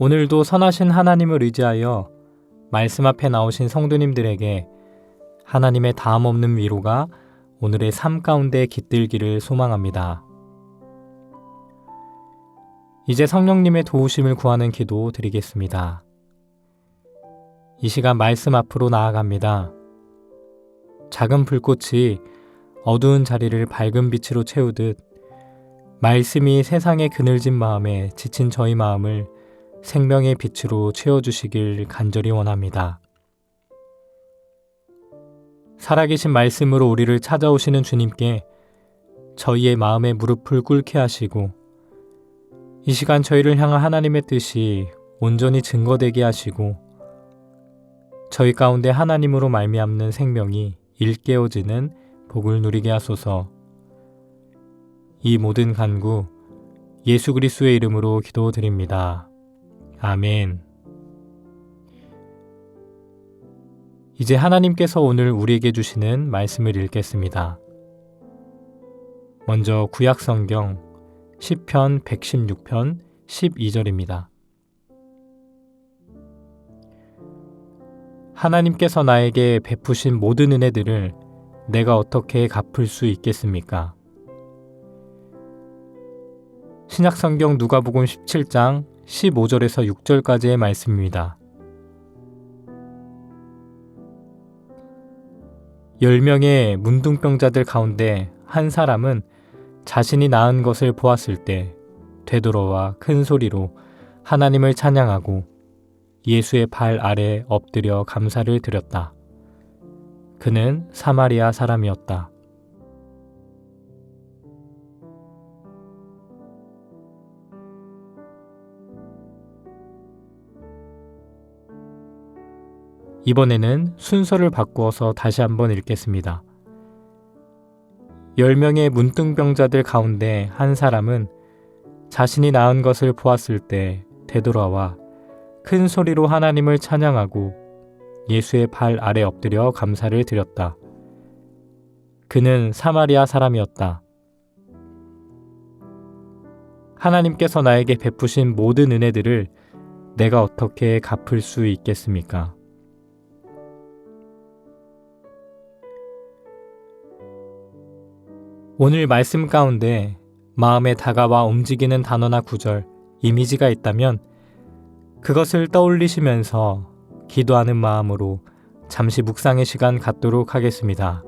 오늘도 선하신 하나님을 의지하여 말씀 앞에 나오신 성도님들에게 하나님의 다함없는 위로가 오늘의 삶 가운데 깃들기를 소망합니다. 이제 성령님의 도우심을 구하는 기도 드리겠습니다. 이 시간 말씀 앞으로 나아갑니다. 작은 불꽃이 어두운 자리를 밝은 빛으로 채우듯 말씀이 세상의 그늘진 마음에 지친 저희 마음을 생명의 빛으로 채워주시길 간절히 원합니다. 살아계신 말씀으로 우리를 찾아오시는 주님께 저희의 마음의 무릎을 꿇게 하시고 이 시간 저희를 향한 하나님의 뜻이 온전히 증거되게 하시고 저희 가운데 하나님으로 말미암는 생명이 일깨워지는 복을 누리게 하소서. 이 모든 간구 예수 그리스도의 이름으로 기도드립니다. 아멘. 이제 하나님께서 오늘 우리에게 주시는 말씀을 읽겠습니다. 먼저 구약성경 시편 116편 12절입니다. 하나님께서 나에게 베푸신 모든 은혜들을 내가 어떻게 갚을 수 있겠습니까? 신약성경 누가복음 17장 15절에서 6절까지의 말씀입니다. 10명의 문둥병자들 가운데 한 사람은 자신이 낳은 것을 보았을 때 되돌아와 큰 소리로 하나님을 찬양하고 예수의 발 아래 엎드려 감사를 드렸다. 그는 사마리아 사람이었다. 이번에는 순서를 바꾸어서 다시 한번 읽겠습니다. 10명의 문둥병자들 가운데 한 사람은 자신이 낳은 것을 보았을 때 되돌아와 큰 소리로 하나님을 찬양하고 예수의 발 아래 엎드려 감사를 드렸다. 그는 사마리아 사람이었다. 하나님께서 나에게 베푸신 모든 은혜들을 내가 어떻게 갚을 수 있겠습니까? 오늘 말씀 가운데 마음에 다가와 움직이는 단어나 구절, 이미지가 있다면 그것을 떠올리시면서 기도하는 마음으로 잠시 묵상의 시간 갖도록 하겠습니다.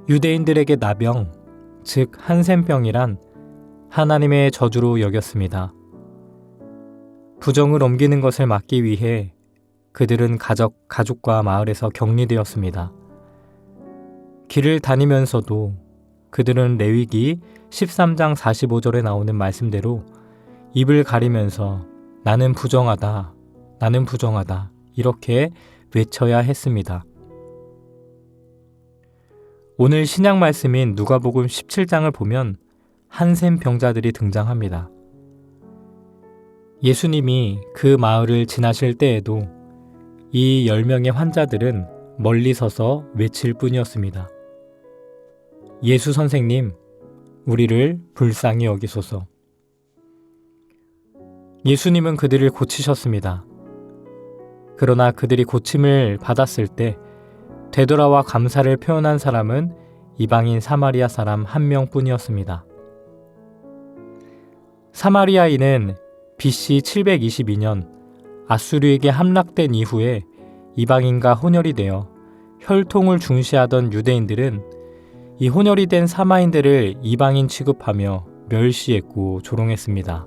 유대인들에게 나병, 즉 한센병이란 하나님의 저주로 여겼습니다. 부정을 옮기는 것을 막기 위해 그들은 가족과 마을에서 격리되었습니다. 길을 다니면서도 그들은 레위기 13장 45절에 나오는 말씀대로 입을 가리면서 나는 부정하다, 나는 부정하다 이렇게 외쳐야 했습니다. 오늘 신약 말씀인 누가복음 17장을 보면 한센 병자들이 등장합니다. 예수님이 그 마을을 지나실 때에도 이 10명의 환자들은 멀리 서서 외칠 뿐이었습니다. 예수 선생님, 우리를 불쌍히 여기소서. 예수님은 그들을 고치셨습니다. 그러나 그들이 고침을 받았을 때 되돌아와 감사를 표현한 사람은 이방인 사마리아 사람 한 명뿐이었습니다. 사마리아인은 BC 722년 아수르에게 함락된 이후에 이방인과 혼혈이 되어 혈통을 중시하던 유대인들은 이 혼혈이 된 사마인들을 이방인 취급하며 멸시했고 조롱했습니다.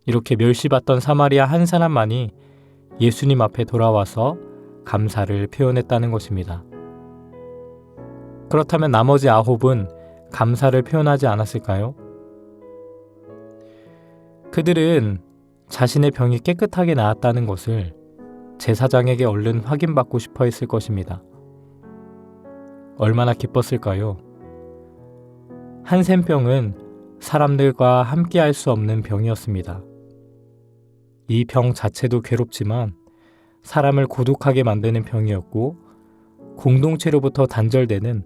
이렇게 멸시받던 사마리아 한 사람만이 예수님 앞에 돌아와서 감사를 표현했다는 것입니다. 그렇다면 나머지 9은 감사를 표현하지 않았을까요? 그들은 자신의 병이 깨끗하게 나았다는 것을 제사장에게 얼른 확인받고 싶어 했을 것입니다. 얼마나 기뻤을까요? 한센병은 사람들과 함께할 수 없는 병이었습니다. 이 병 자체도 괴롭지만 사람을 고독하게 만드는 병이었고 공동체로부터 단절되는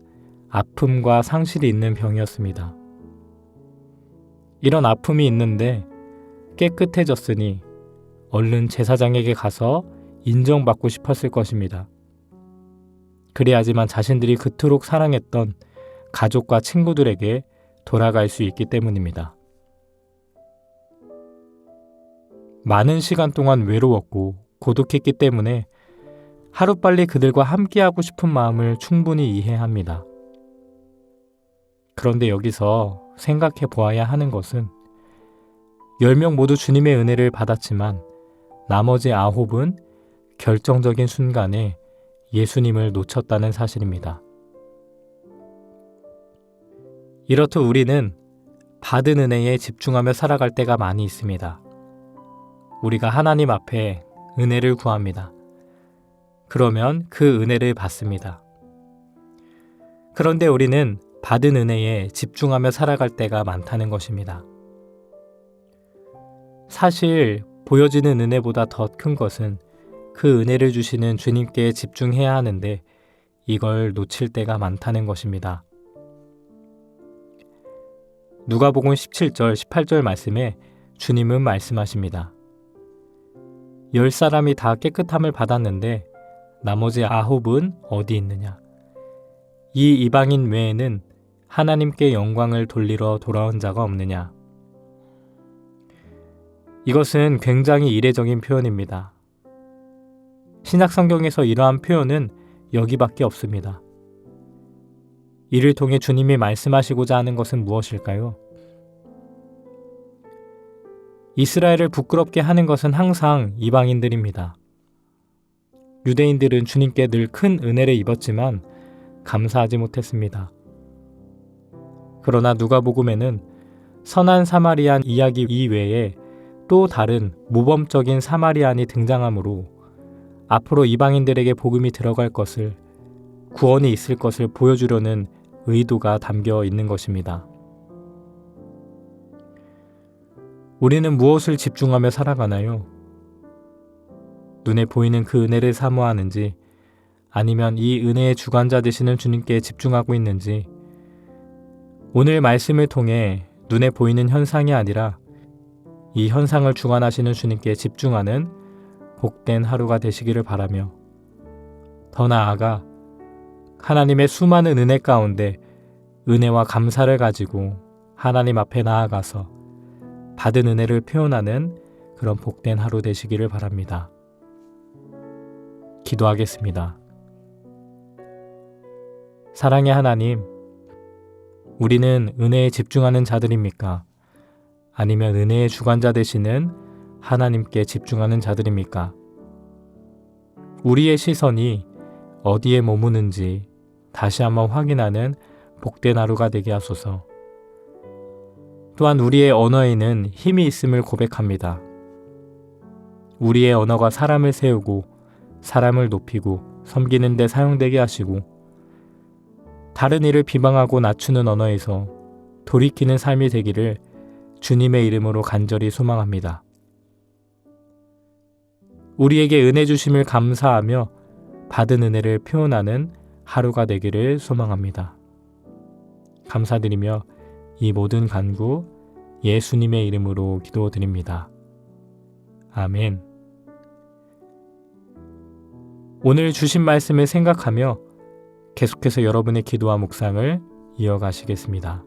아픔과 상실이 있는 병이었습니다. 이런 아픔이 있는데 깨끗해졌으니 얼른 제사장에게 가서 인정받고 싶었을 것입니다. 그래야지만 자신들이 그토록 사랑했던 가족과 친구들에게 돌아갈 수 있기 때문입니다. 많은 시간 동안 외로웠고 고독했기 때문에 하루빨리 그들과 함께하고 싶은 마음을 충분히 이해합니다. 그런데 여기서 생각해 보아야 하는 것은 10명 모두 주님의 은혜를 받았지만 나머지 9은 결정적인 순간에 예수님을 놓쳤다는 사실입니다. 이렇듯 우리는 받은 은혜에 집중하며 살아갈 때가 많이 있습니다. 우리가 하나님 앞에 은혜를 구합니다. 그러면 그 은혜를 받습니다. 그런데 우리는 받은 은혜에 집중하며 살아갈 때가 많다는 것입니다. 사실 보여지는 은혜보다 더 큰 것은 그 은혜를 주시는 주님께 집중해야 하는데 이걸 놓칠 때가 많다는 것입니다. 누가복음 17절, 18절 말씀에 주님은 말씀하십니다. 10사람이 다 깨끗함을 받았는데 나머지 9은 어디 있느냐? 이 이방인 외에는 하나님께 영광을 돌리러 돌아온 자가 없느냐? 이것은 굉장히 이례적인 표현입니다. 신약 성경에서 이러한 표현은 여기밖에 없습니다. 이를 통해 주님이 말씀하시고자 하는 것은 무엇일까요? 이스라엘을 부끄럽게 하는 것은 항상 이방인들입니다. 유대인들은 주님께 늘 큰 은혜를 입었지만 감사하지 못했습니다. 그러나 누가복음에는 선한 사마리안 이야기 이외에 또 다른 모범적인 사마리안이 등장하므로 앞으로 이방인들에게 복음이 들어갈 것을, 구원이 있을 것을 보여주려는 의도가 담겨 있는 것입니다. 우리는 무엇을 집중하며 살아가나요? 눈에 보이는 그 은혜를 사모하는지, 아니면 이 은혜의 주관자 되시는 주님께 집중하고 있는지, 오늘 말씀을 통해 눈에 보이는 현상이 아니라 이 현상을 주관하시는 주님께 집중하는 복된 하루가 되시기를 바라며, 더 나아가 하나님의 수많은 은혜 가운데 은혜와 감사를 가지고 하나님 앞에 나아가서 받은 은혜를 표현하는 그런 복된 하루 되시기를 바랍니다. 기도하겠습니다. 사랑의 하나님, 우리는 은혜에 집중하는 자들입니까? 아니면 은혜의 주관자 되시는 하나님께 집중하는 자들입니까? 우리의 시선이 어디에 머무는지 다시 한번 확인하는 복된 하루가 되게 하소서. 또한 우리의 언어에는 힘이 있음을 고백합니다. 우리의 언어가 사람을 세우고 사람을 높이고 섬기는 데 사용되게 하시고, 다른 이를 비방하고 낮추는 언어에서 돌이키는 삶이 되기를 주님의 이름으로 간절히 소망합니다. 우리에게 은혜 주심을 감사하며 받은 은혜를 표현하는 하루가 되기를 소망합니다. 감사드리며 이 모든 간구 예수님의 이름으로 기도드립니다. 아멘. 오늘 주신 말씀을 생각하며 계속해서 여러분의 기도와 묵상을 이어가시겠습니다.